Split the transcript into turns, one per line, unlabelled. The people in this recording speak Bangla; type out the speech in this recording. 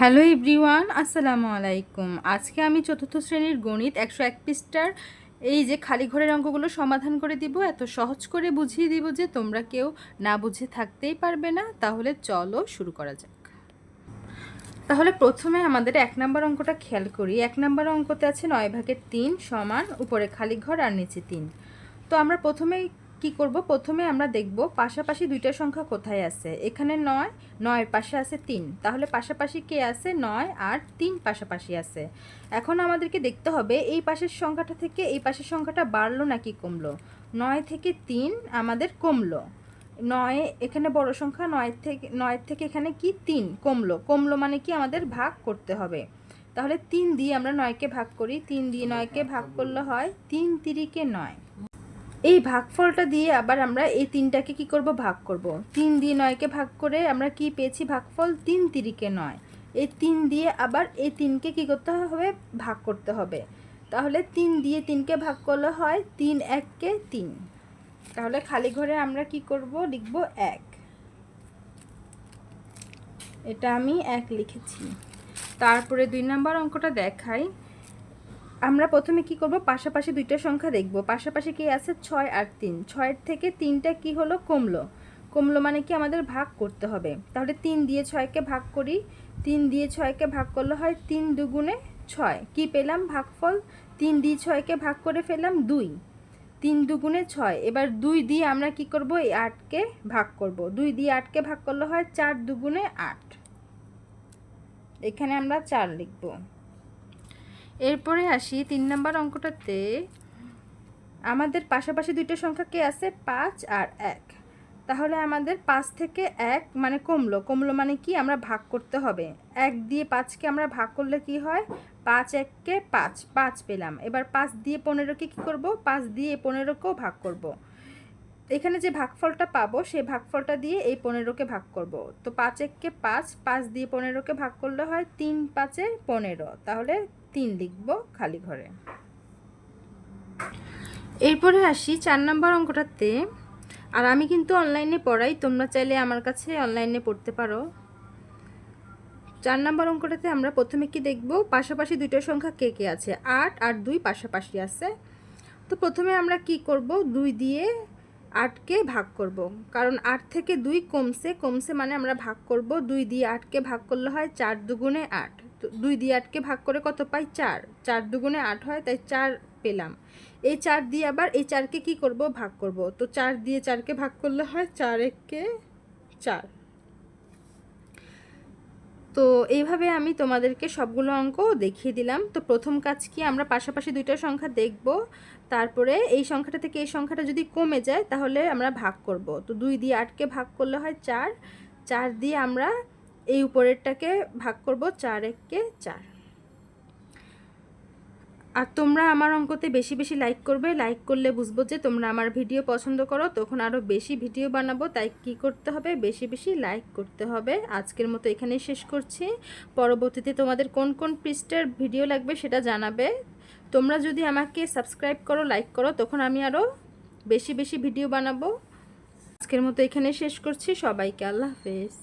হ্যালো এভরিওয়ান, আসসালামু আলাইকুম। আজকে আমি চতুর্থ শ্রেণীর গণিত 101 পৃষ্ঠার এই যে খালি ঘরের অঙ্কগুলো সমাধান করে দিব। এত সহজ করে বুঝিয়ে দিব যে তোমরা কেউ না বুঝে থাকতেই পারবে না। তাহলে চলো শুরু করা যাক। তাহলে প্রথমে আমাদের 1 নম্বর অঙ্কটা খেয়াল করি। 1 নম্বর অঙ্কতে আছে 9/3 সমান উপরে খালি ঘর আর নিচে 3। তো আমরা প্রথমেই কি করব, প্রথমে আমরা দেখব পাশাপাশি দুইটা সংখ্যা কোথায় আছে। এখানে 9 এর পাশে আছে 3, তাহলে পাশাপাশি কে আছে? 9 আর 3 পাশাপাশি আছে। এখন আমাদেরকে দেখতে হবে এই পাশের সংখ্যাটা থেকে এই পাশের সংখ্যাটা বাড়লো নাকি কমলো। 9 থেকে 3 আমাদের কমলো। 9 এখানে বড় সংখ্যা, 9 থেকে এখানে কি 3 কমলো মানে কি আমাদের ভাগ করতে হবে। তাহলে 3 দিয়ে আমরা 9কে ভাগ করি। 3 দিয়ে 9কে ভাগ করলে হয় 3 তিরিকে 9। এই ভাগফলটা দিয়ে আবার আমরা এই 3টাকে কি করব? ভাগ করব। 3 দিয়ে 9কে ভাগ করে আমরা কি পেয়েছি? ভাগফল 3 তিরিকে 9। এই 3 দিয়ে আবার এই 3কে কি করতে হবে? ভাগ করতে হবে। তাহলে 3 দিয়ে 3কে ভাগ করলে হয় 3 1কে 3। তাহলে খালি ঘরে আমরা কি করব? লিখব 1। এটা আমি 1 লিখেছি। তারপরে 2 নম্বর অঙ্কটা দেখাই। আমরা প্রথমে কি করব? পাশাপাশি দুইটা সংখ্যা দেখব। পাশাপাশি কি আছে? 6 আর 3। 6 থেকে 3টা কি হলো? কমলো মানে কি আমাদের ভাগ করতে হবে। তাহলে 3 দিয়ে 6কে ভাগ করি। 3 দিয়ে 6কে ভাগ করলে হয় 3 দুগুণে 6। কি পেলাম? ভাগফল 3 দিয়ে 6কে ভাগ করে ফেললাম 2। 3 দুগুণে 6। এবার 2 দিয়ে আমরা কি করব? এই 8কে ভাগ করব। 2 দিয়ে 8কে ভাগ করলে হয় 4 দুগুণে 8। এখানে আমরা 4 লিখব। এরপরে আসি 3 নম্বর অঙ্কটাতে। আমাদের পাশাপাশি দুইটা সংখ্যা কে আছে? 5 আর 1। তাহলে আমাদের 5 থেকে 1 মানে কমলো মানে কি আমরা ভাগ করতে হবে। 1 দিয়ে 5কে আমরা ভাগ করলে কি হয়? 5 1কে 5 পেলাম। এবার 5 দিয়ে 15কে কি করব? 5 দিয়ে 15কেও ভাগ করব। এখানে যে ভাগফলটা পাবো সেই ভাগফলটা দিয়ে এই 15কে ভাগ করব। তো 5 1কে 5 দিয়ে 15কে ভাগ করলে হয় 3 5 এ 15। তাহলে 3 লিখব খালি ঘরে। এরপরে আসি 4 নম্বর অঙ্কটাতে। আর আমি কিন্তু অনলাইনে পড়াই, তোমরা চাইলে আমার কাছে অনলাইনে পড়তে পারো। 4 নম্বর অঙ্কটাতে আমরা প্রথমে কি দেখব? পাশাপাশি দুইটা সংখ্যা কে কে আছে? 8 আর 2 পাশাপাশি আছে। তো প্রথমে আমরা কি করব? 2 দিয়ে 8কে ভাগ করব, কারণ 8 থেকে 2 কমছে মানে আমরা ভাগ করব। 2 দিয়ে 8কে ভাগ করলে হয় 4 দুগুণে 8। তো 2 দিয়ে 8কে ভাগ করে কত পাই? 4। 4 দুগুণে 8 হয়, তাই 4 পেলাম। এই 4 দিয়ে আবার এই 4কে কি করব? ভাগ করব। তো 4 দিয়ে 4কে ভাগ করলে হয় 4 1কে 4। তো এইভাবে আমি তোমাদেরকে সবগুলো অঙ্ক দেখিয়ে দিলাম। তো প্রথম কাজ কি? আমরা পাশাপাশি দুইটা সংখ্যা দেখব, তারপরে এই সংখ্যাটা থেকে এই সংখ্যাটা যদি কমে যায় তাহলে আমরা ভাগ করব। তো 2 দিয়ে 8কে ভাগ করলে হয় 4। 4 দিয়ে আমরা এই উপরেরটাকে ভাগ করব, 4 1কে 4। আর তোমরা আমার অঙ্কতে বেশি বেশি লাইক করবে। লাইক করলে বুঝবো যে তোমরা আমার ভিডিও পছন্দ করো, তখন আরও বেশি ভিডিও বানাবো। তাই কি করতে হবে? বেশি বেশি লাইক করতে হবে। আজকের মতো এখানেই শেষ করছি। পরবর্তীতে তোমাদের কোন কোন পৃষ্ঠার ভিডিও লাগবে সেটা জানাবে। তোমরা যদি আমাকে সাবস্ক্রাইব করো, লাইক করো, তখন আমি আরও বেশি বেশি ভিডিও বানাবো। আজকের মতো এখানেই শেষ করছি। সবাইকে আল্লাহ হাফেজ।